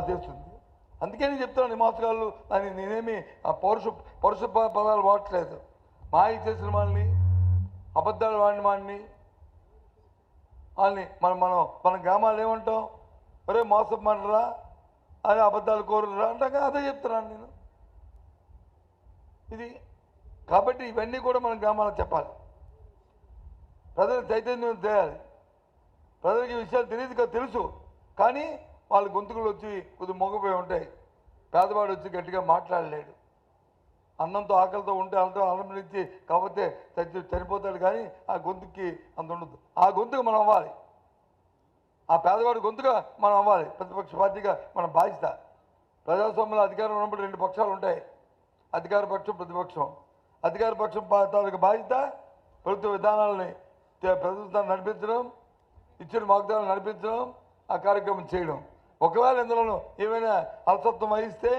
చేస్తుంది. అందుకే నేను చెప్తున్నాను ఈ మోసగాళ్ళు అని. నేనేమి ఆ పరుష పదాలు వాడట్లేదు. మాయ చేసిన వాళ్ళని, అబద్ధాలు వాడిన వాడిని వాళ్ళని మన గ్రామాలు ఏమంటాం, ఒరే మోసం మనరా, అదే అబద్ధాలు కోరురా అంటాక అదే చెప్తున్నాను నేను. ఇది కాబట్టి ఇవన్నీ కూడా మన గ్రామాలకు చెప్పాలి, ప్రజలు చైతన్యం చేయాలి. ప్రజలకి ఈ విషయాలు తెలియదు తెలుసు, కానీ వాళ్ళ గొంతుకులు వచ్చి కొద్దిగా మొగపోయి ఉంటాయి. పేదవాడు వచ్చి గట్టిగా మాట్లాడలేడు. అన్నంతో ఆకలితో ఉంటే అన్నం నుంచి కాకపోతే చనిపోతాడు, కానీ ఆ గొంతుకి అంత ఉండదు. ఆ గొంతుకు మనం అవ్వాలి, ఆ పేదవాడి గొంతుగా మనం అవ్వాలి. ప్రతిపక్ష పార్టీగా మన బాధ్యత. ప్రజాస్వామ్యంలో అధికారం ఉన్నప్పుడు రెండు పక్షాలు ఉంటాయి, అధికార పక్షం, ప్రతిపక్షం. అధికార పక్షం తాలూకు బాధ్యత ప్రభుత్వ విధానాలని ప్రభుత్వాన్ని నడిపించడం, ఇచ్చిన వాగ్దానాలు నడిపించడం, ఆ కార్యక్రమం చేయడం. ఒకవేళ ఇందులో ఏమైనా అలసత్వం వహిస్తే